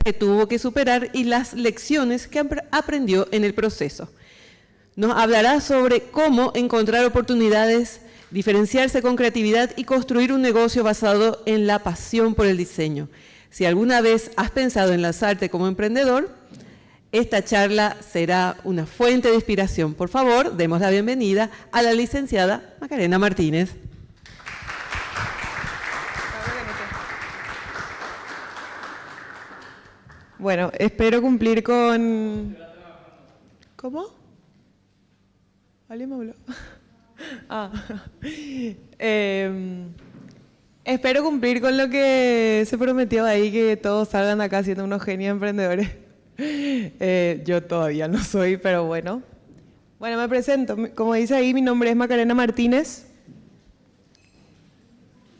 que tuvo que superar y las lecciones que aprendió en el proceso. Nos hablará sobre cómo encontrar oportunidades, diferenciarse con creatividad y construir un negocio basado en la pasión por el diseño. Si alguna vez has pensado en lanzarte como emprendedor, esta charla será una fuente de inspiración. Por favor, demos la bienvenida a la licenciada Macarena Martínez. Bueno, espero cumplir con... ¿Cómo? ¿Alguien me habló? Espero cumplir con lo que se prometió ahí, que todos salgan de acá siendo unos genios emprendedores. Yo todavía no soy, pero bueno. Bueno, me presento. Como dice ahí, mi nombre es Macarena Martínez.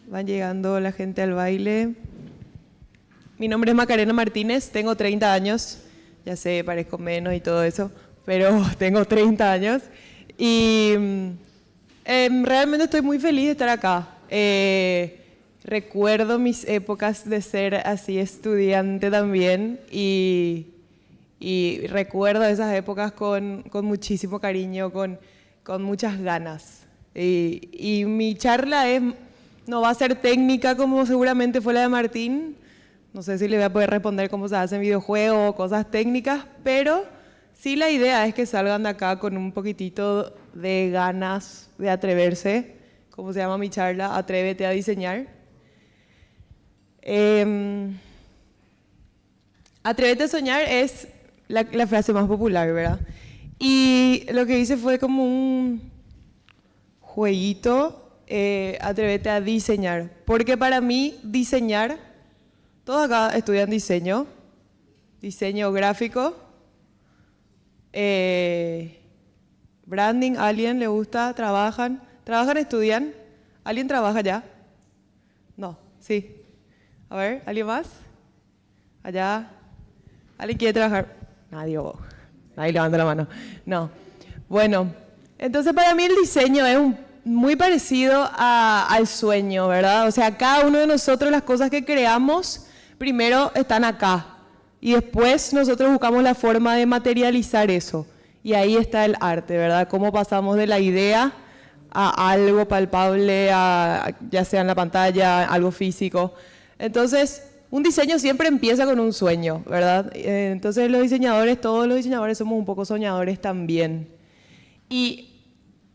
Van llegando la gente al baile. Mi nombre es Macarena Martínez, tengo 30 años. Ya sé, parezco menos y todo eso, pero tengo 30 años. Y realmente estoy muy feliz de estar acá. Recuerdo mis épocas de ser así estudiante también y recuerdo esas épocas con muchísimo cariño, con muchas ganas. Y mi charla no va a ser técnica como seguramente fue la de Martín. No sé si le voy a poder responder cómo se hacen videojuegos o cosas técnicas, pero sí la idea es que salgan de acá con un poquitito de ganas de atreverse. ¿Cómo se llama mi charla? Atrévete a diseñar. Atrévete a soñar es la frase más popular, ¿verdad? Y lo que hice fue como un jueguito, atrévete a diseñar. Porque para mí, diseñar, todos acá estudian diseño gráfico, branding, ¿alguien le gusta? ¿Trabajan, estudian? ¿Alguien trabaja ya? No, sí. A ver, ¿alguien más? Allá. ¿Alguien quiere trabajar? Nadie levanta la mano. No. Bueno, entonces para mí el diseño es muy parecido al sueño, ¿verdad? O sea, cada uno de nosotros, las cosas que creamos, primero están acá. Y después nosotros buscamos la forma de materializar eso. Y ahí está el arte, ¿verdad? Cómo pasamos de la idea a algo palpable, ya sea en la pantalla, algo físico. Entonces, un diseño siempre empieza con un sueño, ¿verdad? Entonces todos los diseñadores somos un poco soñadores también. Y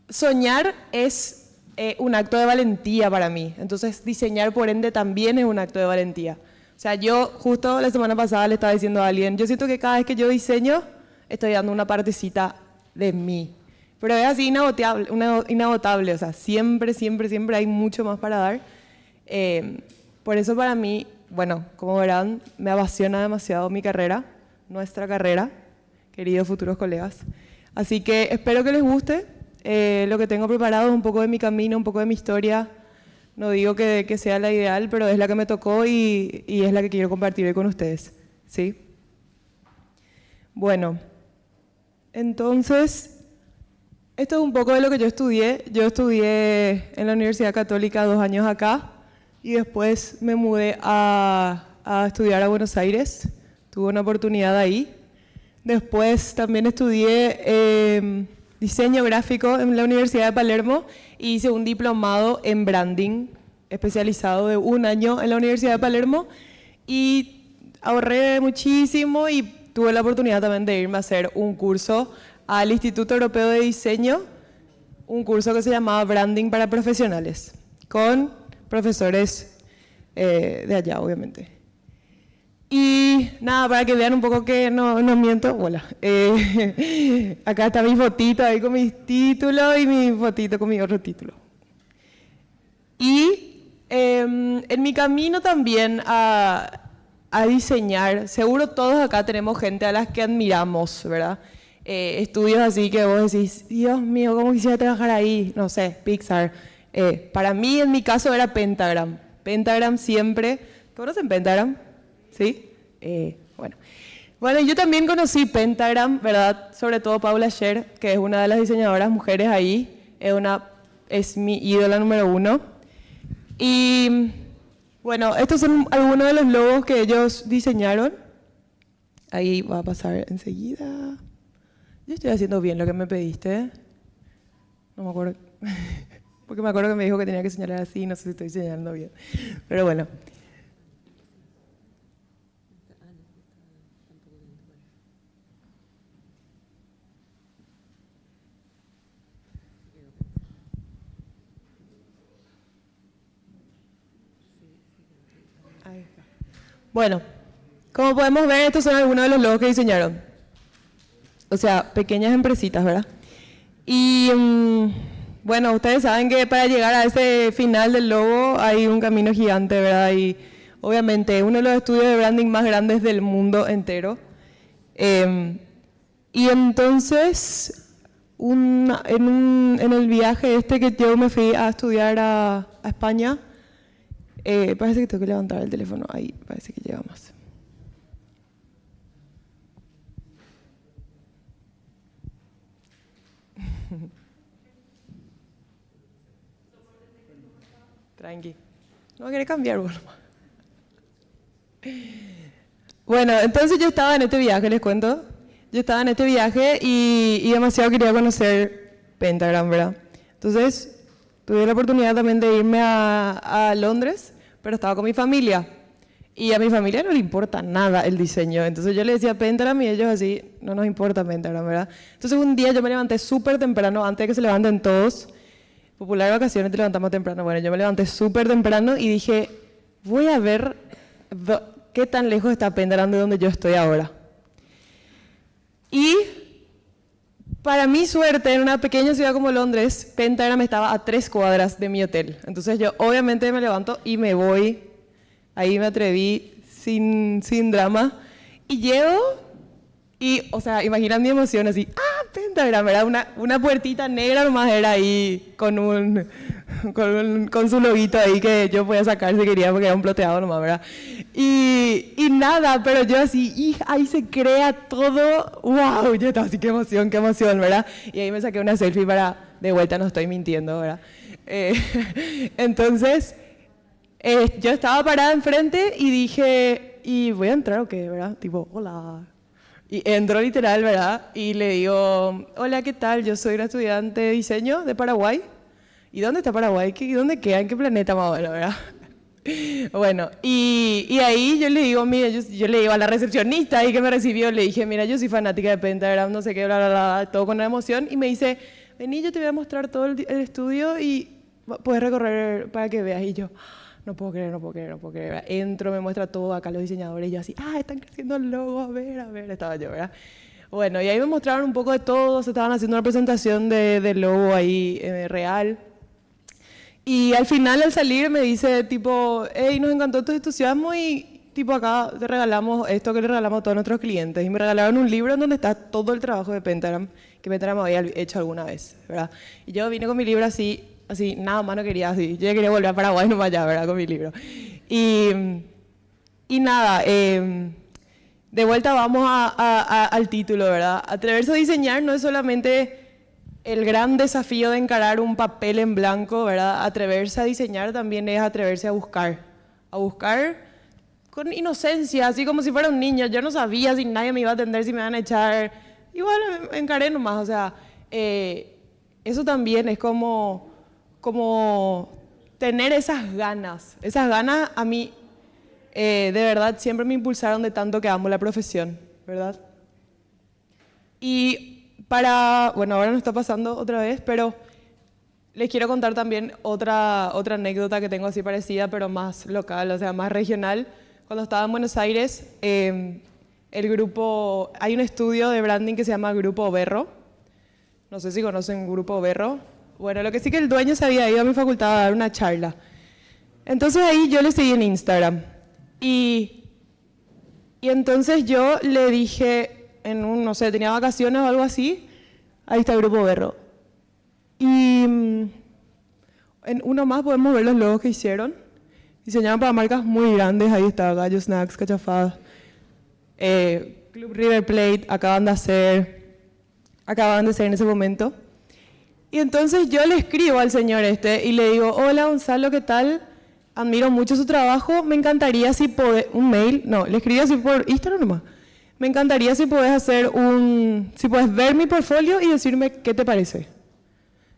soñar es un acto de valentía para mí. Entonces, diseñar, por ende, también es un acto de valentía. O sea, yo justo la semana pasada le estaba diciendo a alguien, yo siento que cada vez que yo diseño, estoy dando una partecita de mí. Pero es así inagotable, o sea, siempre hay mucho más para dar. Por eso para mí, bueno, como verán, me apasiona demasiado mi carrera, nuestra carrera, queridos futuros colegas. Así que espero que les guste. Lo que tengo preparado es un poco de mi camino, un poco de mi historia. No digo que sea la ideal, pero es la que me tocó y es la que quiero compartir hoy con ustedes. ¿Sí? Bueno, entonces, esto es un poco de lo que yo estudié. Yo estudié en la Universidad Católica 2 años acá y después me mudé a estudiar a Buenos Aires. Tuve una oportunidad ahí. Después también estudié diseño gráfico en la Universidad de Palermo y hice un diplomado en branding especializado de 1 año en la Universidad de Palermo y ahorré muchísimo y tuve la oportunidad también de irme a hacer un curso al Instituto Europeo de Diseño, un curso que se llamaba Branding para Profesionales, con profesores de allá, obviamente. Y nada, para que vean un poco que no miento, hola. Acá está mi fotito ahí con mis títulos y mi fotito con mi otro título. Y en mi camino también a diseñar, seguro todos acá tenemos gente a las que admiramos, ¿verdad? Estudios así que vos decís, Dios mío, ¿cómo quisiera trabajar ahí? No sé, Pixar. Para mí, en mi caso, era Pentagram. Pentagram siempre. ¿Conocen Pentagram? ¿Sí? Bueno, yo también conocí Pentagram, ¿verdad? Sobre todo Paula Scher, que es una de las diseñadoras mujeres ahí. Es mi ídola número 1. Y bueno, estos son algunos de los logos que ellos diseñaron. Ahí va a pasar enseguida. Yo estoy haciendo bien lo que me pediste. No me acuerdo. Porque me acuerdo que me dijo que tenía que señalar así. No sé si estoy señalando bien. Pero bueno. Ahí está. Bueno, como podemos ver, estos son algunos de los logos que diseñaron. O sea, pequeñas empresitas, ¿verdad? Y bueno, ustedes saben que para llegar a ese final del logo hay un camino gigante, ¿verdad? Y obviamente uno de los estudios de branding más grandes del mundo entero. Y entonces, en el viaje este que yo me fui a estudiar a España, parece que tengo que levantar el teléfono, ahí parece que llega más. Tranqui. No va a querer cambiar, bueno. Bueno, entonces yo estaba en este viaje, les cuento. Yo estaba en este viaje y demasiado quería conocer Pentagram, ¿verdad? Entonces tuve la oportunidad también de irme a Londres, pero estaba con mi familia. Y a mi familia no le importa nada el diseño. Entonces yo le decía Pentagram y ellos así, no nos importa Pentagram, ¿verdad? Entonces un día yo me levanté súper temprano, antes de que se levanten todos. Popular vacaciones te levantamos temprano. Bueno, yo me levanté súper temprano y dije, voy a ver qué tan lejos está Pentagram de donde yo estoy ahora. Y para mi suerte, en una pequeña ciudad como Londres, Pentagram estaba a 3 cuadras de mi hotel. Entonces yo obviamente me levanto y me voy. Ahí me atreví sin drama. Y llego y, o sea, imaginan mi emoción así, Pentagram, era una puertita negra nomás era ahí con su loguito ahí que yo podía sacar si quería porque era un ploteado nomás, ¿verdad? Y nada, pero yo así, y ahí se crea todo, wow, yo estaba así, qué emoción, ¿verdad? Y ahí me saqué una selfie para, de vuelta no estoy mintiendo, ¿verdad? Entonces, yo estaba parada enfrente y dije, ¿y voy a entrar o qué, verdad? Tipo, hola. Y entro literal, ¿verdad? Y le digo, hola, ¿qué tal? Yo soy una estudiante de diseño de Paraguay. ¿Y dónde está Paraguay? ¿Dónde queda? ¿En qué planeta más o menos, verdad? Bueno, y ahí yo le digo, mira, yo le digo a la recepcionista ahí que me recibió, le dije, mira, yo soy fanática de Pentagram, no sé qué, bla, bla, bla, todo con una emoción. Y me dice, vení, yo te voy a mostrar todo el estudio y puedes recorrer para que veas. Y yo, no puedo creer. Entro, me muestra todo acá los diseñadores y yo así, están creciendo el logo, a ver, estaba yo, ¿verdad? Bueno, y ahí me mostraron un poco de todo, se estaban haciendo una presentación del logo ahí real. Y al final, al salir, me dice tipo, hey, nos encantó tu entusiasmo y tipo acá te regalamos esto que le regalamos a todos nuestros clientes. Y me regalaron un libro en donde está todo el trabajo de Pentagram, que Pentagram había hecho alguna vez, ¿verdad? Y yo vine con mi libro así, nada más no quería así. Yo ya quería volver a Paraguay nomás allá, ¿verdad? Con mi libro. Y nada, de vuelta vamos al título, ¿verdad? Atreverse a diseñar no es solamente el gran desafío de encarar un papel en blanco, ¿verdad? Atreverse a diseñar también es atreverse a buscar con inocencia, así como si fuera un niño. Yo no sabía si nadie me iba a atender, si me iban a echar. Igual encaré nomás, o sea, eso también es como tener esas ganas. Esas ganas a mí, de verdad, siempre me impulsaron de tanto que amo la profesión, ¿verdad? Y bueno, ahora no está pasando otra vez, pero les quiero contar también otra anécdota que tengo así parecida, pero más local, o sea, más regional. Cuando estaba en Buenos Aires, hay un estudio de branding que se llama Grupo Berro. No sé si conocen Grupo Berro. Bueno, lo que sí que el dueño se había ido a mi facultad a dar una charla. Entonces ahí yo le seguí en Instagram. Y entonces yo le dije, no sé, tenía vacaciones o algo así, ahí está el Grupo Berro. Y en uno más podemos ver los logos que hicieron. Diseñaron para marcas muy grandes, ahí está Gallo Snacks, Cachafaz, Club River Plate, acaban de ser en ese momento. Y entonces yo le escribo al señor y le digo, hola Gonzalo, ¿qué tal? Admiro mucho su trabajo, me encantaría si podés, le escribí así por Instagram nomás. me encantaría si puedes si puedes ver mi portfolio y decirme qué te parece.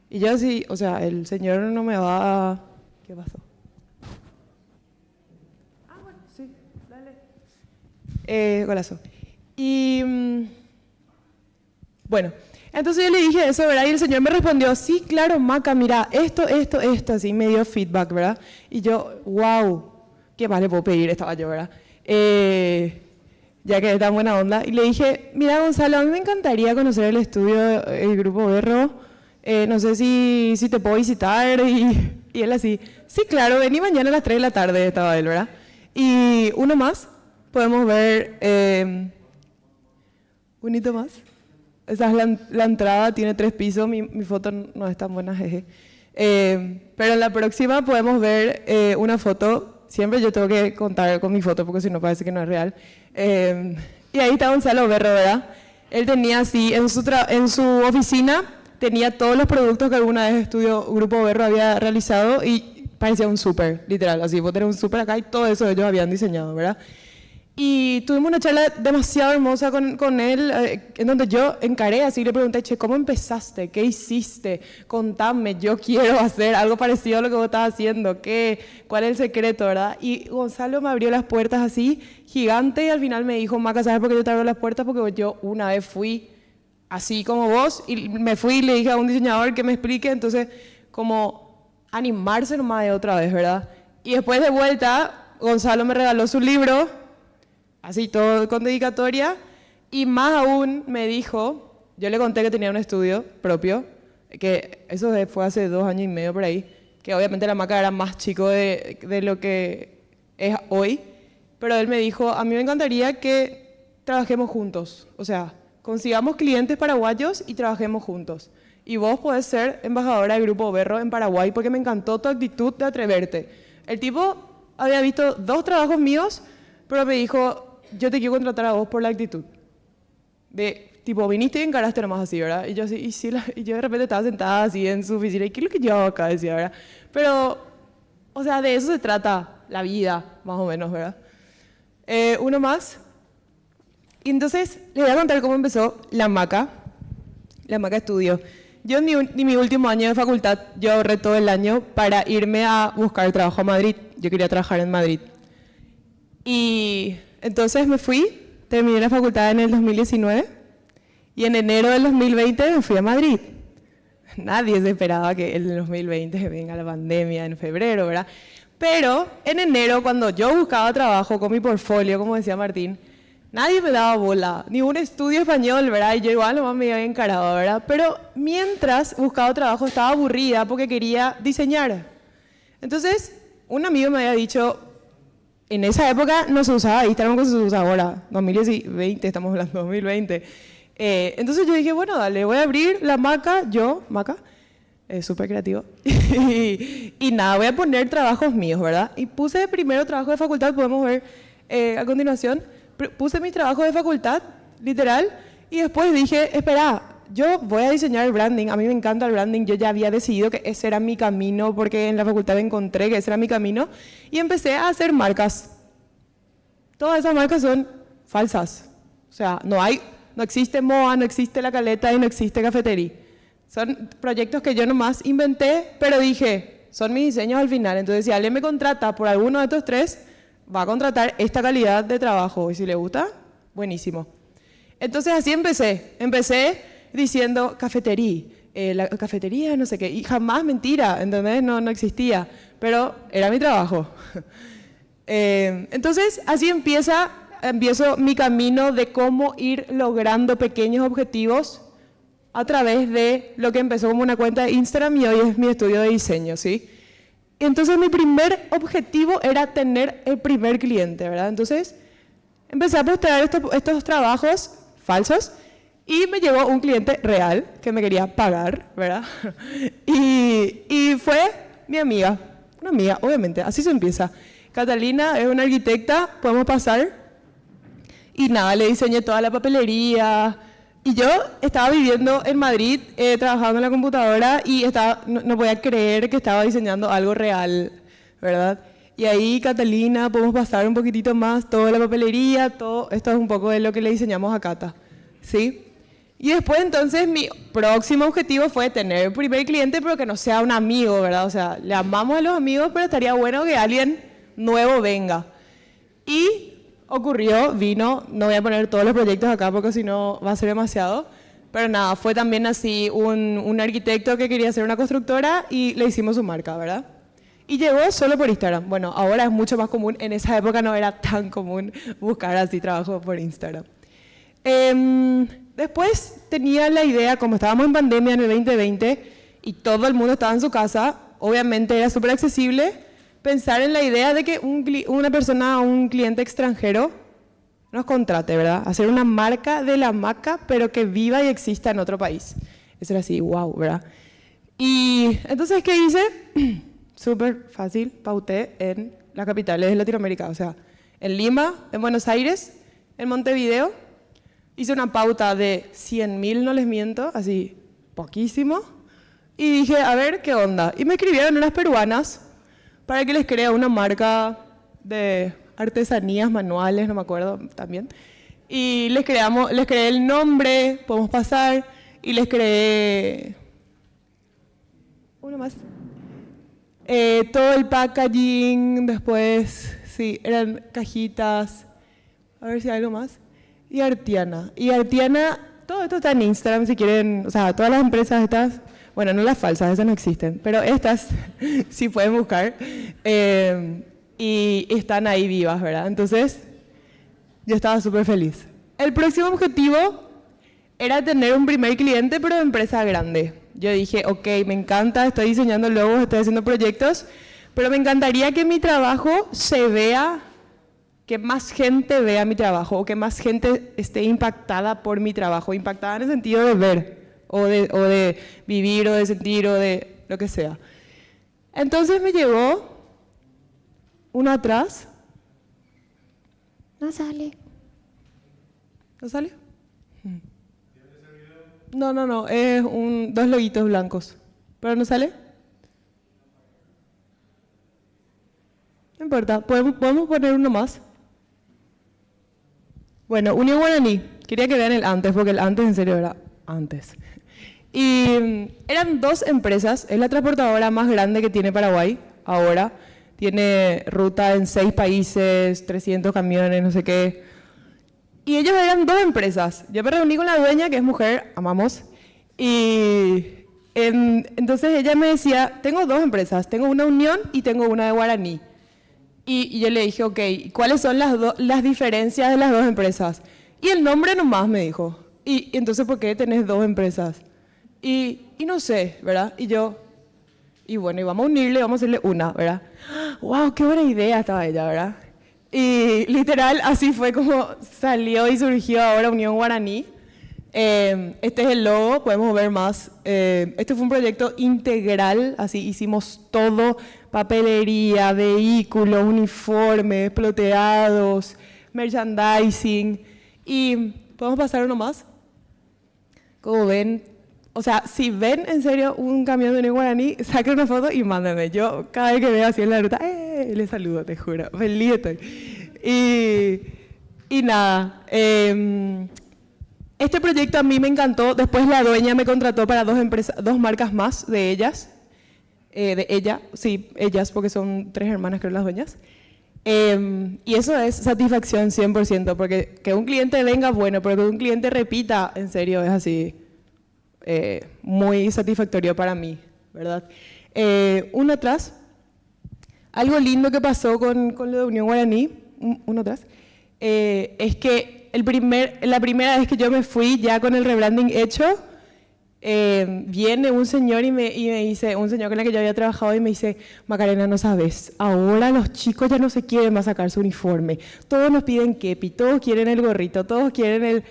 Y yo así, o sea, el señor no me va a... ¿Qué pasó? Ah, bueno, sí, dale. Golazo. Y bueno, entonces yo le dije eso, ¿verdad? Y el señor me respondió, sí, claro, Maca, mira, esto, así me dio feedback, ¿verdad? Y yo, wow, ¿qué más le puedo pedir? Estaba yo, ¿verdad? Ya que es tan buena onda. Y le dije, mira, Gonzalo, a mí me encantaría conocer el estudio, el Grupo Berro. No sé si te puedo visitar. Y él así, sí, claro, vení mañana a las 3 de la tarde, estaba él, ¿verdad? Y uno más, podemos ver, un hito más. Esa es la entrada, tiene 3 pisos, mi foto no es tan buena, jeje. Pero en la próxima podemos ver una foto. Siempre yo tengo que contar con mi foto porque si no parece que no es real. Y ahí está Gonzalo Berro, ¿verdad? Él tenía así, en su oficina, tenía todos los productos que alguna vez Grupo Berro había realizado y parecía un súper, literal. Así, vos tenés un súper acá y todo eso ellos habían diseñado, ¿verdad? Y tuvimos una charla demasiado hermosa con él, en donde yo encaré así, le pregunté, che, ¿cómo empezaste? ¿Qué hiciste? Contame, yo quiero hacer algo parecido a lo que vos estás haciendo. ¿Cuál es el secreto, verdad? Y Gonzalo me abrió las puertas así, gigante, y al final me dijo, Maca, ¿sabes por qué yo te abro las puertas? Porque yo una vez fui así como vos, y me fui y le dije a un diseñador que me explique, entonces, como animarse nomás de otra vez, ¿verdad? Y después de vuelta, Gonzalo me regaló su libro, así todo con dedicatoria, y más aún me dijo, yo le conté que tenía un estudio propio, que eso fue hace 2 años y medio por ahí, que obviamente la Maca era más chico de lo que es hoy, pero él me dijo, a mí me encantaría que trabajemos juntos, o sea, consigamos clientes paraguayos y trabajemos juntos. Y vos podés ser embajadora del Grupo Berro en Paraguay porque me encantó tu actitud de atreverte. El tipo había visto 2 trabajos míos, pero me dijo, yo te quiero contratar a vos por la actitud. Tipo, viniste y encaraste nomás así, ¿verdad? Y yo así, y yo de repente estaba sentada así en su oficina, ¿y qué es lo que yo hago acá? Decía, ¿verdad? Pero, o sea, de eso se trata la vida, más o menos, ¿verdad? Uno más. Y entonces, les voy a contar cómo empezó la Maca Estudio. Yo en mi último año de facultad, yo ahorré todo el año para irme a buscar trabajo a Madrid. Yo quería trabajar en Madrid. Y entonces me fui, terminé la facultad en el 2019 y en enero del 2020 me fui a Madrid. Nadie se esperaba que en el 2020 venga la pandemia en febrero, ¿verdad? Pero en enero, cuando yo buscaba trabajo con mi portfolio, como decía Martín, nadie me daba bola, ni un estudio español, ¿verdad? Y yo igual nomás me había encarado, ¿verdad? Pero mientras buscaba trabajo estaba aburrida porque quería diseñar. Entonces, un amigo me había dicho, en esa época no se usaba Instagram como se usa ahora, 2020, estamos hablando de 2020. Entonces yo dije, bueno, dale, voy a abrir la Maca, súper creativo, y nada, voy a poner trabajos míos, ¿verdad? Y puse primero trabajo de facultad, podemos ver a continuación, puse mis trabajos de facultad, literal, y después dije, espera, yo voy a diseñar el branding, a mí me encanta el branding, yo ya había decidido que ese era mi camino, porque en la facultad encontré que ese era mi camino, y empecé a hacer marcas. Todas esas marcas son falsas, o sea, no existe MOA, no existe La Caleta y no existe Cafetería. Son proyectos que yo nomás inventé, pero dije, son mis diseños al final, entonces si alguien me contrata por alguno de estos 3, va a contratar esta calidad de trabajo, y si le gusta, buenísimo. Entonces así empecé diciendo cafetería, la cafetería, no sé qué, y jamás mentira, ¿entendés? No existía, pero era mi trabajo. Entonces así empiezo mi camino de cómo ir logrando pequeños objetivos a través de lo que empezó como una cuenta de Instagram y hoy es mi estudio de diseño, ¿sí? Entonces mi primer objetivo era tener el primer cliente, ¿verdad? Entonces empecé a postear estos trabajos falsos y me llegó un cliente real que me quería pagar, ¿verdad? Y fue mi amiga, una amiga, obviamente, así se empieza. Catalina es una arquitecta, podemos pasar. Y nada, le diseñé toda la papelería. Y yo estaba viviendo en Madrid, trabajando en la computadora y no podía creer que estaba diseñando algo real, ¿verdad? Y ahí, Catalina, podemos pasar un poquitito más, toda la papelería, todo. Esto es un poco de lo que le diseñamos a Cata, ¿sí? Y después, entonces, mi próximo objetivo fue tener el primer cliente, pero que no sea un amigo, ¿verdad? O sea, le amamos a los amigos, pero estaría bueno que alguien nuevo venga. Y ocurrió, vino, no voy a poner todos los proyectos acá porque si no va a ser demasiado, pero nada, fue también así un arquitecto que quería hacer una constructora y le hicimos su marca, ¿verdad? Y llegó solo por Instagram. Bueno, ahora es mucho más común, en esa época no era tan común buscar así trabajo por Instagram. Después tenía la idea, como estábamos en pandemia en el 2020 y todo el mundo estaba en su casa, obviamente era súper accesible, pensar en la idea de que una persona, un cliente extranjero, nos contrate, ¿verdad? Hacer una marca de la hamaca, pero que viva y exista en otro país. Eso era así, wow, ¿verdad? Y entonces, ¿qué hice? Súper fácil, pauté en las capitales de Latinoamérica, o sea, en Lima, en Buenos Aires, en Montevideo. Hice una pauta de 100.000, no les miento, así, poquísimo. Y dije, a ver, ¿qué onda? Y me escribieron unas peruanas para que les crea una marca de artesanías manuales, no me acuerdo también. Y les creé el nombre, podemos pasar, y les creé uno más. Todo el packaging, después, sí, eran cajitas, a ver si hay algo más. Y Artiana, todo esto está en Instagram si quieren, o sea, todas las empresas estas, bueno, no las falsas, esas no existen, pero estas sí pueden buscar y están ahí vivas, ¿verdad? Entonces, yo estaba súper feliz. El próximo objetivo era tener un primer cliente, pero de empresa grande. Yo dije, ok, me encanta, estoy diseñando logos, estoy haciendo proyectos, pero me encantaría que mi trabajo se vea, que más gente vea mi trabajo o que más gente esté impactada por mi trabajo, impactada en el sentido de ver o de vivir o de sentir o de lo que sea. Entonces me llegó uno atrás. No sale. ¿No sale? No, es dos loguitos blancos. ¿Pero no sale? No importa, podemos poner uno más. Bueno, Unión Guaraní. Quería que vean el antes, porque el antes en serio era antes. Y eran dos empresas. Es la transportadora más grande que tiene Paraguay ahora. Tiene ruta en 6 países, 300 camiones, no sé qué. Y ellos eran dos empresas. Yo me reuní con la dueña, que es mujer, amamos. Y entonces ella me decía, tengo dos empresas. Tengo una Unión y tengo una de Guaraní. Y yo le dije, ok, ¿cuáles son las diferencias de las dos empresas? Y el nombre nomás me dijo. Y entonces, ¿por qué tenés dos empresas? Y no sé, ¿verdad? Y bueno, y vamos a unirle, vamos a hacerle una, ¿verdad? ¡Wow! ¡Qué buena idea estaba ella!, ¿verdad? Y literal, así fue como salió y surgió ahora Unión Guaraní. Este es el logo, podemos ver más. Este fue un proyecto integral, así hicimos todo, papelería, vehículos, uniformes, ploteados, merchandising. Y podemos pasar uno más. Como ven, o sea, si ven en serio un camión de Unión Guaraní, saquen una foto y mándenme. Yo cada vez que veo así en la ruta, les saludo, te juro, feliz estoy. Y nada, este proyecto a mí me encantó. Después la dueña me contrató para dos marcas más de ellas. Ellas, porque son 3 hermanas, creo, las dueñas. Y eso es satisfacción 100%, porque que un cliente venga, bueno, pero que un cliente repita, en serio, es así, muy satisfactorio para mí, ¿verdad? Uno atrás, algo lindo que pasó con lo de Unión Guaraní, uno atrás, es que la primera vez que yo me fui ya con el rebranding hecho, viene un señor y me dice, un señor con el que yo había trabajado y me dice, Macarena, no sabes, ahora los chicos ya no se quieren más sacar su uniforme, todos nos piden kepi, todos quieren el gorrito, todos quieren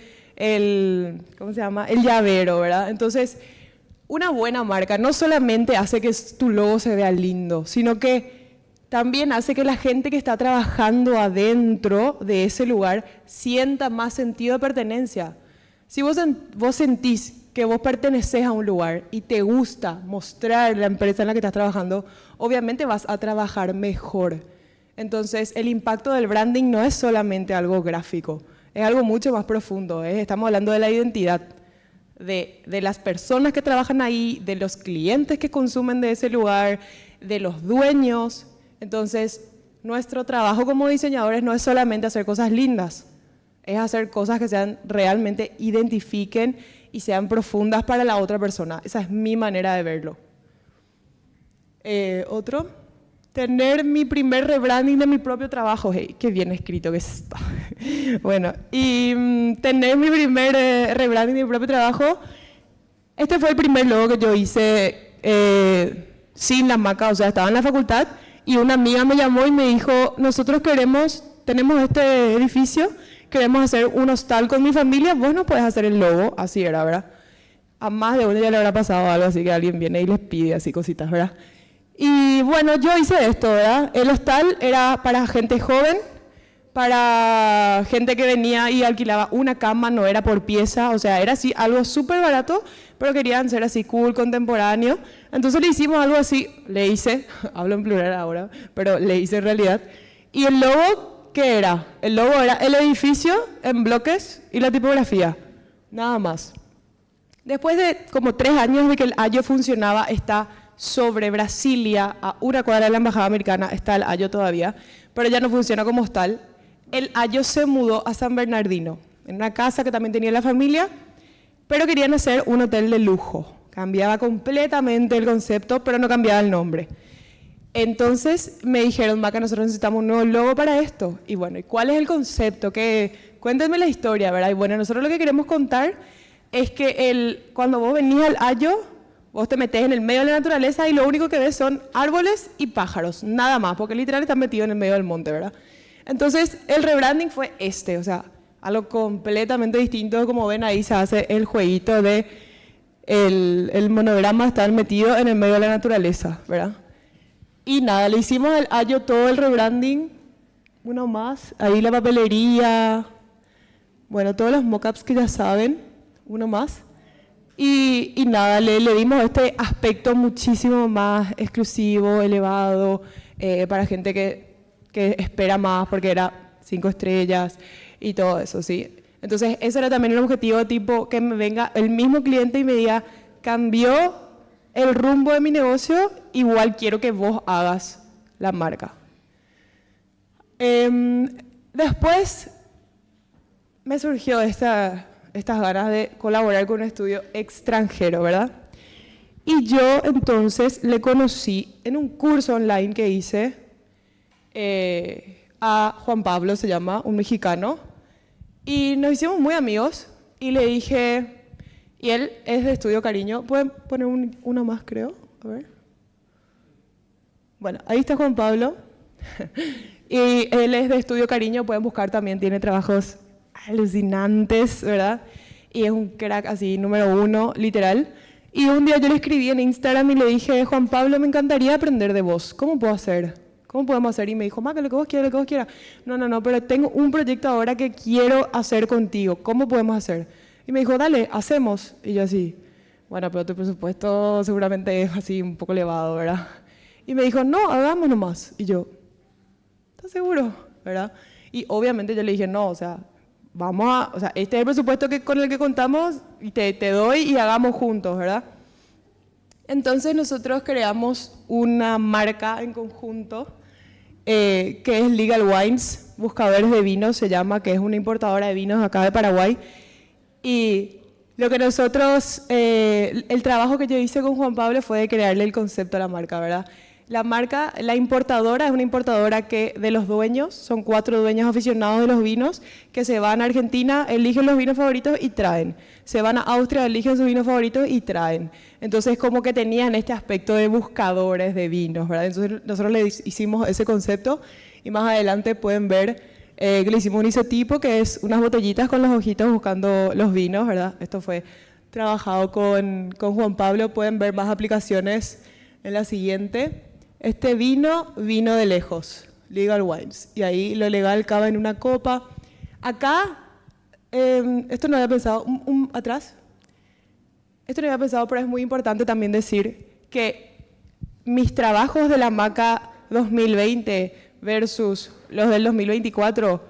¿cómo se llama? El llavero, ¿verdad? Entonces, una buena marca no solamente hace que tu logo se vea lindo, sino que también hace que la gente que está trabajando adentro de ese lugar sienta más sentido de pertenencia. Si vos sentís que vos pertenecés a un lugar y te gusta mostrar la empresa en la que estás trabajando, obviamente vas a trabajar mejor. Entonces, el impacto del branding no es solamente algo gráfico, es algo mucho más profundo. Estamos hablando de la identidad, de las personas que trabajan ahí, de los clientes que consumen de ese lugar, de los dueños. Entonces, nuestro trabajo como diseñadores no es solamente hacer cosas lindas, es hacer cosas que sean realmente identifiquen y sean profundas para la otra persona. Esa es mi manera de verlo. Otro, tener mi primer rebranding de mi propio trabajo. Hey, qué bien escrito que es esto. Bueno, y tener mi primer rebranding de mi propio trabajo. Este fue el primer logo que yo hice sin la maca, o sea, estaba en la facultad y una amiga me llamó y me dijo, nosotros tenemos este edificio, queremos hacer un hostal con mi familia, vos no podés hacer el logo, así era, ¿verdad? A más de uno ya le habrá pasado algo así que alguien viene y les pide así cositas, ¿verdad? Y bueno, yo hice esto, ¿verdad? El hostal era para gente joven, para gente que venía y alquilaba una cama, no era por pieza, o sea, era así algo súper barato, pero querían ser así cool, contemporáneo. Entonces le hicimos algo así, hablo en plural ahora, pero le hice en realidad. Y el logo, ¿qué era? El logo era el edificio en bloques y la tipografía, nada más. Después de como 3 años de que el Ayo funcionaba, está sobre Brasilia, a una cuadra de la Embajada Americana, está el Ayo todavía, pero ya no funciona como hostal. El Ayo se mudó a San Bernardino, en una casa que también tenía la familia, pero querían hacer un hotel de lujo. Cambiaba completamente el concepto, pero no cambiaba el nombre. Entonces me dijeron, Maca, nosotros necesitamos un nuevo logo para esto. Y bueno, ¿y cuál es el concepto? Cuéntenme la historia, ¿verdad? Y bueno, nosotros lo que queremos contar es que cuando vos venís al Ayo, vos te metés en el medio de la naturaleza y lo único que ves son árboles y pájaros, nada más, porque literal están metidos en el medio del monte, ¿verdad? Entonces, el rebranding fue o sea, algo completamente distinto. Como ven, ahí se hace el jueguito de el monograma estar metido en el medio de la naturaleza, ¿verdad? Y nada, le hicimos al Ayo todo el rebranding, uno más, ahí la papelería, bueno, todos los mockups que ya saben, uno más. Y nada, le dimos este aspecto muchísimo más exclusivo, elevado, para gente que espera más, porque era 5 estrellas y todo eso, ¿sí? Entonces, ese era también el objetivo, tipo, que me venga el mismo cliente y me diga, cambió el rumbo de mi negocio, igual quiero que vos hagas la marca. Después me surgió estas ganas de colaborar con un estudio extranjero, ¿verdad? Y yo entonces le conocí en un curso online que hice a Juan Pablo, se llama, un mexicano, y nos hicimos muy amigos y le dije, y él es de Estudio Cariño, ¿pueden poner uno más, creo? A ver. Bueno, ahí está Juan Pablo, y él es de Estudio Cariño, pueden buscar también, tiene trabajos alucinantes, ¿verdad? Y es un crack así, número 1, literal. Y un día yo le escribí en Instagram y le dije, Juan Pablo, me encantaría aprender de vos. ¿Cómo puedo hacer? ¿Cómo podemos hacer? Y me dijo, Maca, lo que vos quieras, lo que vos quieras. No, pero tengo un proyecto ahora que quiero hacer contigo. ¿Cómo podemos hacer? Y me dijo, dale, hacemos. Y yo así, bueno, pero tu presupuesto seguramente es así un poco elevado, ¿verdad? Y me dijo, no, hagamos nomás. Y yo, ¿estás seguro? ¿Verdad? Y obviamente yo le dije, no, o sea, o sea, este es el presupuesto con el que contamos y te doy y hagamos juntos, ¿verdad? Entonces nosotros creamos una marca en conjunto que es Legal Wines, Buscadores de Vinos se llama, que es una importadora de vinos acá de Paraguay. Y lo que nosotros, el trabajo que yo hice con Juan Pablo fue de crearle el concepto a la marca, ¿verdad? La marca, la importadora es una importadora que de los dueños, son 4 dueños aficionados de los vinos, que se van a Argentina, eligen los vinos favoritos y traen. Se van a Austria, eligen sus vinos favoritos y traen. Entonces, como que tenían este aspecto de buscadores de vinos, ¿verdad? Entonces, nosotros le hicimos ese concepto y más adelante pueden ver que le hicimos un isotipo, que es unas botellitas con los ojitos buscando los vinos, ¿verdad? Esto fue trabajado con Juan Pablo. Pueden ver más aplicaciones en la siguiente. Este vino de lejos, Legal Wines. Y ahí lo legal cabe en una copa. Acá, esto no había pensado, atrás. Esto no había pensado, pero es muy importante también decir que mis trabajos de la Maca 2020 versus los del 2024,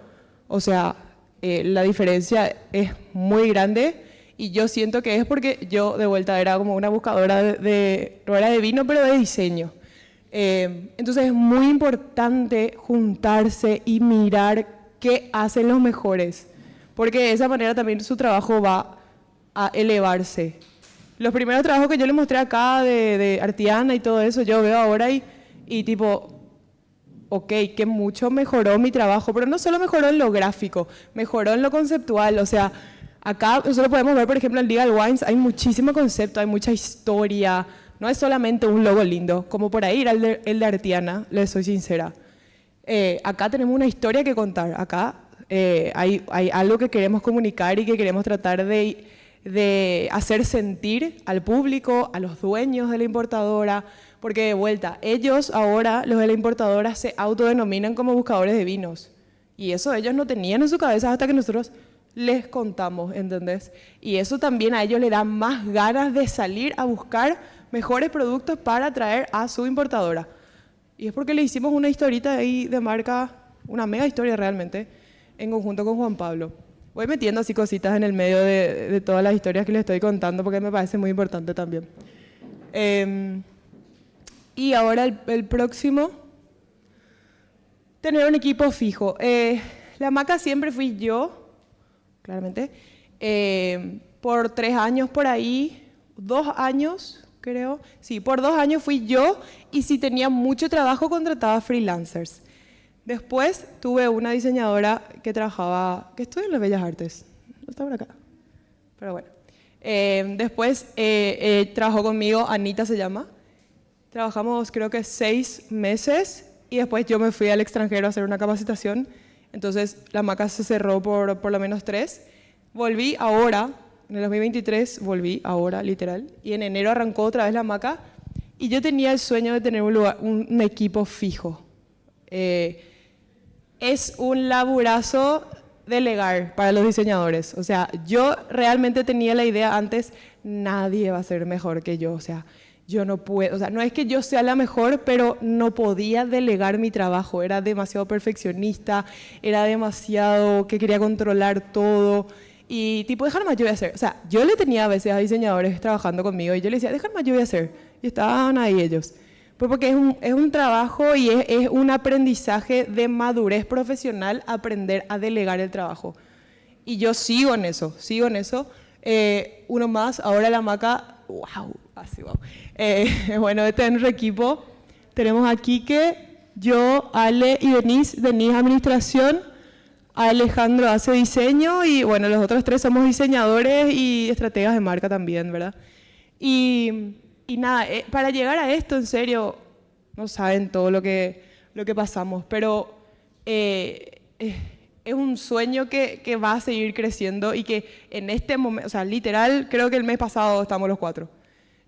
o sea, la diferencia es muy grande y yo siento que es porque yo de vuelta era como una buscadora no era de vino, pero de diseño. Entonces es muy importante juntarse y mirar qué hacen los mejores, porque de esa manera también su trabajo va a elevarse. Los primeros trabajos que yo les mostré acá de Artiana y todo eso, yo veo ahora y tipo, ok, que mucho mejoró mi trabajo, pero no solo mejoró en lo gráfico, mejoró en lo conceptual. O sea, acá nosotros podemos ver, por ejemplo, en Legal Wines hay muchísimo concepto, hay mucha historia, no es solamente un logo lindo, como por ahí era el de Artiana, les soy sincera. Acá tenemos una historia que contar, acá hay algo que queremos comunicar y que queremos tratar de hacer sentir al público, a los dueños de la importadora, porque de vuelta, ellos ahora, los de la importadora, se autodenominan como buscadores de vinos. Y eso ellos no tenían en su cabeza hasta que nosotros les contamos, ¿entendés? Y eso también a ellos les da más ganas de salir a buscar mejores productos para traer a su importadora. Y es porque le hicimos una historita ahí de marca, una mega historia realmente, en conjunto con Juan Pablo. Voy metiendo así cositas en el medio de todas las historias que les estoy contando porque me parece muy importante también. Y ahora el próximo, tener un equipo fijo. La maca siempre fui yo, claramente, por 3 años por ahí, 2 años creo, sí, por 2 años fui yo y si tenía mucho trabajo contrataba freelancers. Después tuve una diseñadora que estudia en las Bellas Artes, no está por acá, pero bueno. Después trabajó conmigo, Anita se llama. Trabajamos creo que 6 meses y después yo me fui al extranjero a hacer una capacitación. Entonces la maca se cerró por lo menos 3. Volví ahora, en el 2023 volví ahora, literal. Y en enero arrancó otra vez la maca. Y yo tenía el sueño de tener un equipo fijo. Es un laburazo delegar para los diseñadores. O sea, yo realmente tenía la idea antes, nadie va a ser mejor que yo. O sea, yo no puedo, o sea, no es que yo sea la mejor, pero no podía delegar mi trabajo. Era demasiado perfeccionista, era demasiado que quería controlar todo. Y tipo, déjame más, yo voy a hacer. O sea, yo le tenía a veces a diseñadores trabajando conmigo y yo le decía, déjame más, yo voy a hacer. Y estaban ahí ellos. Pues porque es un trabajo y es un aprendizaje de madurez profesional aprender a delegar el trabajo. Y yo sigo en eso. Uno más, ahora la maca, wow, así wow. Bueno, este es nuestro equipo. Tenemos a Quique, yo, Ale y Denise administración, Alejandro hace diseño y bueno, los otros 3 somos diseñadores y estrategas de marca también, ¿verdad? Y nada, para llegar a esto, en serio, no saben todo lo que pasamos, pero es un sueño que va a seguir creciendo y que en este momento, o sea, literal, creo que el mes pasado estamos los 4.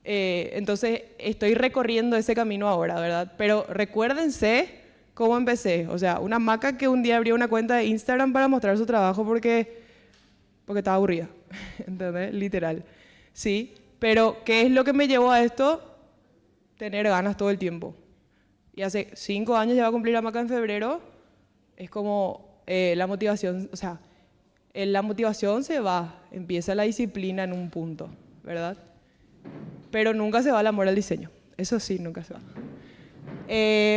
Entonces, estoy recorriendo ese camino ahora, ¿verdad? Pero recuérdense cómo empecé. O sea, una maca que un día abrió una cuenta de Instagram para mostrar su trabajo porque estaba aburrida, ¿entendés? Literal. Sí, pero ¿qué es lo que me llevó a esto? Tener ganas todo el tiempo. Y hace 5 años ya va a cumplir la maca en febrero. Es como la motivación, o sea, la motivación se va, empieza la disciplina en un punto, ¿verdad? Pero nunca se va el amor al diseño. Eso sí, nunca se va.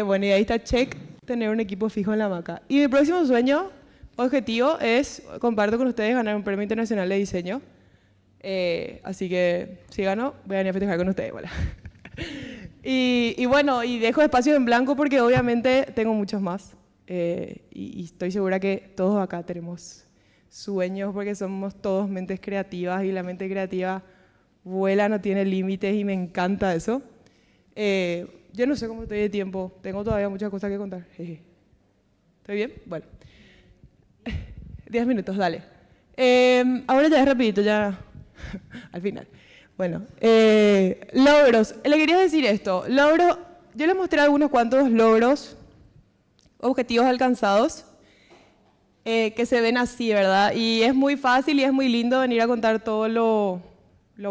Bueno, y ahí está check, tener un equipo fijo en la maca. Y mi próximo sueño, objetivo, es, comparto con ustedes, ganar un premio internacional de diseño. Así que, si gano, voy a venir a festejar con ustedes. Voilà. Y bueno, y dejo espacios en blanco porque obviamente tengo muchos más. Y estoy segura que todos acá tenemos sueños porque somos todos mentes creativas y la mente creativa vuela, no tiene límites y me encanta eso. Yo no sé cómo estoy de tiempo, tengo todavía muchas cosas que contar. ¿Estoy bien? Bueno. 10 minutos, dale. Ahora ya es rapidito, ya al final. Bueno, logros. Le quería decir esto. Logros, yo les mostré algunos cuantos logros, objetivos alcanzados, que se ven así, ¿verdad? Y es muy fácil y es muy lindo venir a contar todo lo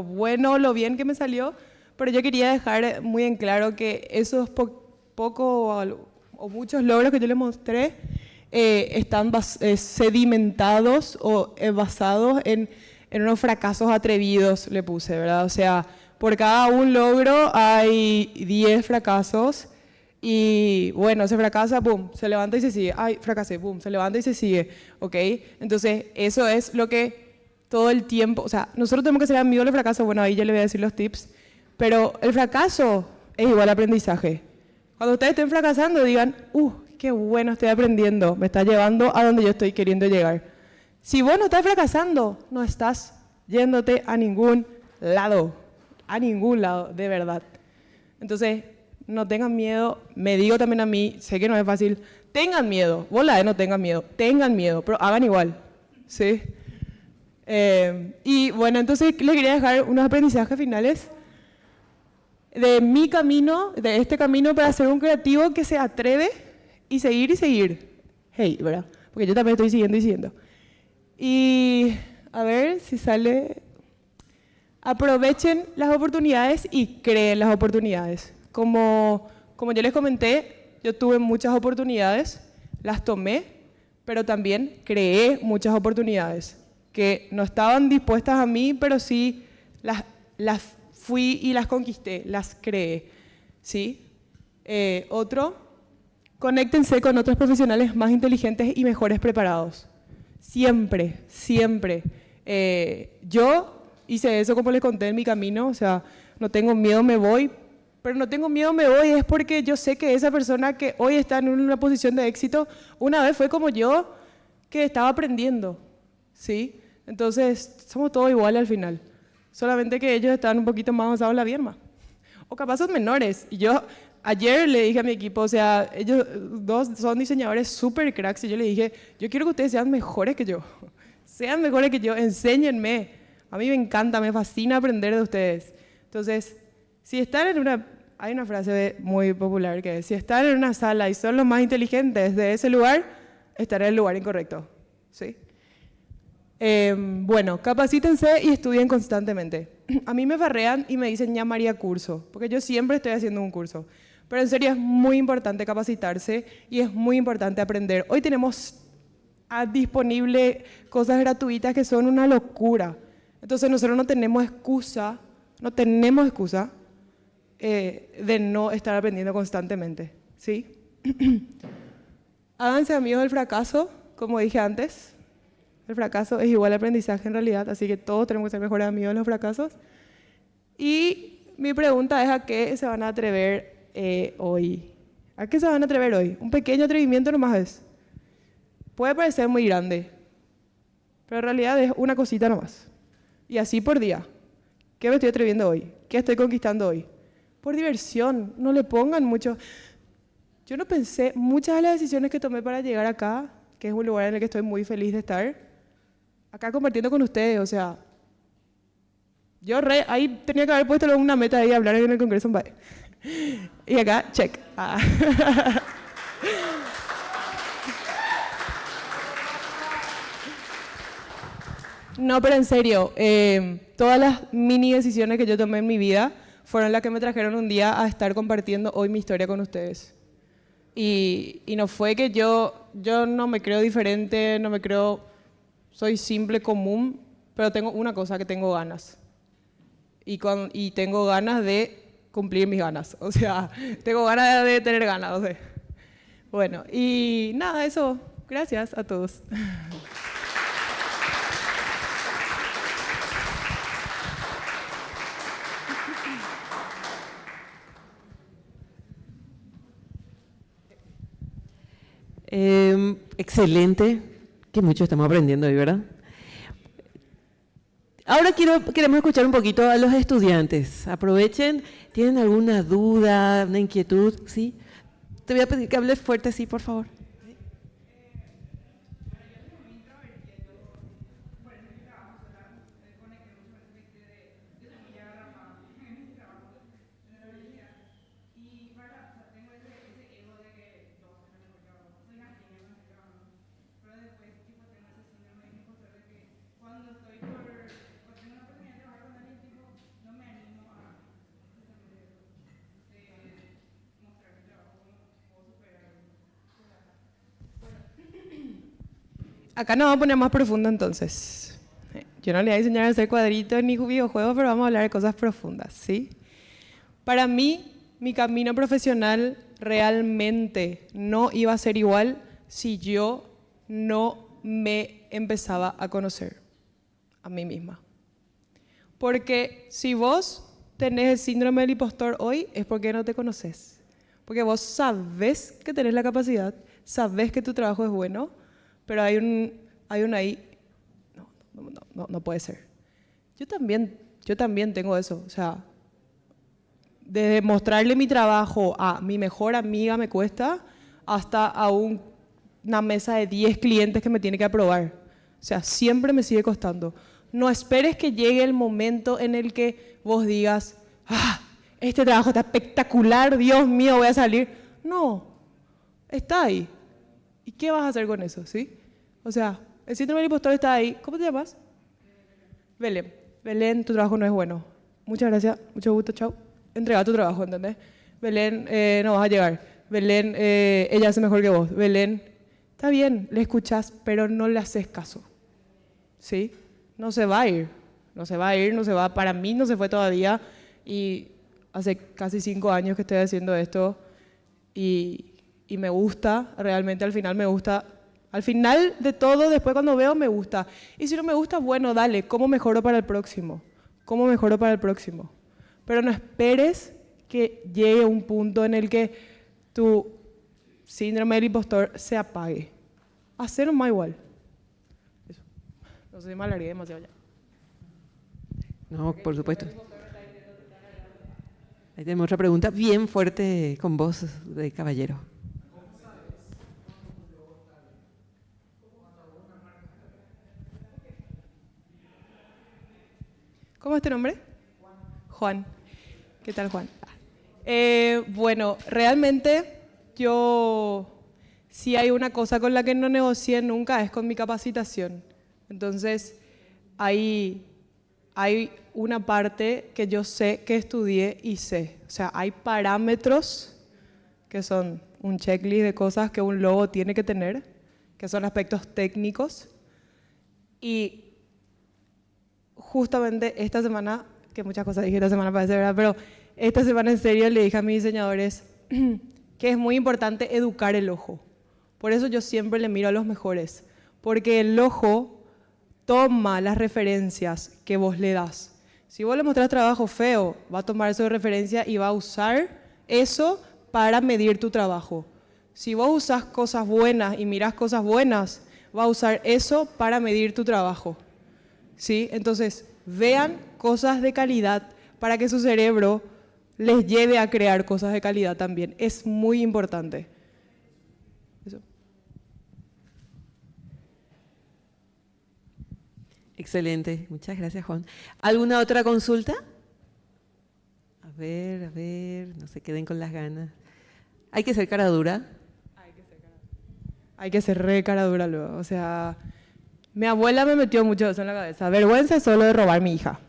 bueno, lo bien que me salió, pero yo quería dejar muy en claro que eso es poco o muchos logros que yo les mostré están sedimentados o basados en unos fracasos atrevidos, le puse, ¿verdad? O sea, por cada un logro hay 10 fracasos y bueno, se fracasa, boom, se levanta y se sigue. Ay, fracasé, boom, se levanta y se sigue, ¿ok? Entonces, eso es lo que todo el tiempo, o sea, nosotros tenemos que ser amigos del fracaso, bueno, ahí ya le voy a decir los tips, pero el fracaso es igual a aprendizaje. Cuando ustedes estén fracasando, digan, qué bueno estoy aprendiendo, me está llevando a donde yo estoy queriendo llegar. Si vos no estás fracasando, no estás yéndote a ningún lado, de verdad. Entonces, no tengan miedo, me digo también a mí, sé que no es fácil, tengan miedo, vos no tengan miedo, pero hagan igual, ¿sí? Y bueno, entonces les quería dejar unos aprendizajes finales de mi camino, de este camino para ser un creativo que se atreve y seguir. Hey, ¿verdad? Porque yo también estoy siguiendo y siguiendo. Y a ver si sale. Aprovechen las oportunidades y creen las oportunidades. Como yo les comenté, yo tuve muchas oportunidades, las tomé, pero también creé muchas oportunidades que no estaban dispuestas a mí, pero sí las fui y las conquisté, las creé. ¿Sí? Otro, conéctense con otros profesionales más inteligentes y mejores preparados. Siempre, siempre. Yo hice eso como les conté en mi camino, o sea, no tengo miedo, me voy, pero no tengo miedo, me voy, es porque yo sé que esa persona que hoy está en una posición de éxito, una vez fue como yo, que estaba aprendiendo, ¿sí? Entonces, somos todos iguales al final, solamente que ellos están un poquito más avanzados en la vida, o capaz son menores, y yo ayer le dije a mi equipo, o sea, ellos dos son diseñadores súper cracks, y yo le dije, yo quiero que ustedes sean mejores que yo, enséñenme. A mí me encanta, me fascina aprender de ustedes. Entonces, si están en una... Hay una frase muy popular que es, si están en una sala y son los más inteligentes de ese lugar, estarán en el lugar incorrecto. ¿Sí? Bueno, capacítense y estudien constantemente. A mí me farrean y me dicen ya María curso, porque yo siempre estoy haciendo un curso. Pero en serio es muy importante capacitarse y es muy importante aprender. Hoy tenemos disponible cosas gratuitas que son una locura. Entonces nosotros no tenemos excusa de no estar aprendiendo constantemente, ¿sí? Háganse amigos del fracaso, como dije antes. El fracaso es igual a aprendizaje en realidad, así que todos tenemos que ser mejores amigos de los fracasos. Y mi pregunta es, ¿a qué se van a atrever hoy? ¿A qué se van a atrever hoy? Un pequeño atrevimiento nomás es. Puede parecer muy grande, pero en realidad es una cosita nomás. Y así por día. ¿Qué me estoy atreviendo hoy? ¿Qué estoy conquistando hoy? Por diversión, no le pongan mucho. Yo no pensé, muchas de las decisiones que tomé para llegar acá, que es un lugar en el que estoy muy feliz de estar, acá compartiendo con ustedes, o sea, ahí tenía que haber puesto una meta ahí, hablar en el Congreso en Valle. Y acá, check. No, pero en serio, todas las mini decisiones que yo tomé en mi vida fueron las que me trajeron un día a estar compartiendo hoy mi historia con ustedes. Y no fue que yo no me creo diferente, no me creo, soy simple, común, pero tengo una cosa, que tengo ganas. Y tengo ganas de cumplir mis ganas, o sea, tengo ganas de tener ganas, o sea. Bueno, y nada, eso, gracias a todos. Excelente, que mucho estamos aprendiendo hoy, ¿verdad? Ahora queremos escuchar un poquito a los estudiantes. Aprovechen, ¿tienen alguna duda, una inquietud? ¿Sí? Te voy a pedir que hables fuerte, sí, por favor. Acá nos vamos a poner más profundo entonces. Yo no le voy a enseñar a hacer cuadritos ni videojuegos, pero vamos a hablar de cosas profundas, ¿sí? Para mí, mi camino profesional realmente no iba a ser igual si yo no me empezaba a conocer a mí misma. Porque si vos tenés el síndrome del impostor hoy, es porque no te conoces. Porque vos sabés que tenés la capacidad, sabés que tu trabajo es bueno, pero hay un ahí, no puede ser. Yo también tengo eso, o sea, de mostrarle mi trabajo a mi mejor amiga me cuesta, hasta a una mesa de 10 clientes que me tiene que aprobar. O sea, siempre me sigue costando. No esperes que llegue el momento en el que vos digas, este trabajo está espectacular, Dios mío, voy a salir. No, está ahí. ¿Y qué vas a hacer con eso? ¿Sí? O sea, el síndrome del impostor está ahí. ¿Cómo te llamas? Belén. Belén, tu trabajo no es bueno. Muchas gracias, mucho gusto, chao. Entrega tu trabajo, ¿entendés? Belén, no vas a llegar. Belén, ella hace mejor que vos. Belén, está bien, le escuchás, pero no le haces caso. ¿Sí? No se va a ir. No se va a ir, no se va. Para mí no se fue todavía. Y hace casi 5 años que estoy haciendo esto. Y me gusta, realmente al final me gusta. Al final de todo, después cuando veo, me gusta. Y si no me gusta, bueno, dale, ¿cómo mejoro para el próximo? ¿Cómo mejoro para el próximo? Pero no esperes que llegue un punto en el que tu síndrome del impostor se apague. Hacer más igual. Eso. No sé si me alargué demasiado ya. No, por supuesto. Ahí tenemos otra pregunta bien fuerte con voz de caballero. ¿Cómo es tu nombre? Juan. ¿Qué tal, Juan? Bueno, realmente yo, si hay una cosa con la que no negocié nunca, es con mi capacitación. Entonces, hay una parte que yo sé que estudié y sé. O sea, hay parámetros que son un checklist de cosas que un logo tiene que tener, que son aspectos técnicos. Y justamente esta semana, que muchas cosas dije esta semana parece verdad, pero esta semana en serio le dije a mis diseñadores que es muy importante educar el ojo. Por eso yo siempre le miro a los mejores, porque el ojo toma las referencias que vos le das. Si vos le mostrás trabajo feo, va a tomar eso de referencia y va a usar eso para medir tu trabajo. Si vos usás cosas buenas y mirás cosas buenas, va a usar eso para medir tu trabajo. ¿Sí? Entonces, vean cosas de calidad para que su cerebro les lleve a crear cosas de calidad también. Es muy importante. Eso. Excelente, muchas gracias, Juan. ¿Alguna otra consulta? A ver, no se queden con las ganas. ¿Hay que ser cara dura? Hay que ser re cara dura luego. O sea, mi abuela me metió mucho eso en la cabeza. Vergüenza solo de robar a mi hija.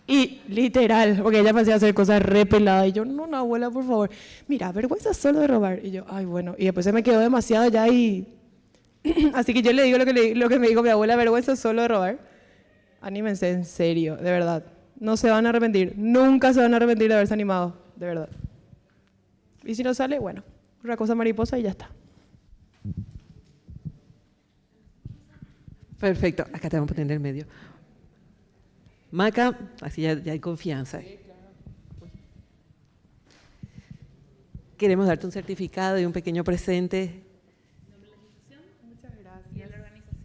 Y literal, porque ella me hacía hacer cosas re peladas. Y yo, no, abuela, por favor. Mira, vergüenza solo de robar. Y yo, ay, bueno. Y después se me quedó demasiado ya y... Así que yo le digo lo que me dijo mi abuela, vergüenza solo de robar. Anímense, en serio, de verdad. No se van a arrepentir. Nunca se van a arrepentir de haberse animado, de verdad. Y si no sale, bueno, una cosa mariposa y ya está. Perfecto, acá te vamos a poner en el medio. Maca, así ya hay confianza. Queremos darte un certificado y un pequeño presente. Muchas gracias. Y a la organización.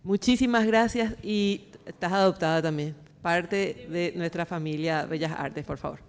Muchísimas gracias y estás adoptada también. Parte de nuestra familia Bellas Artes, por favor.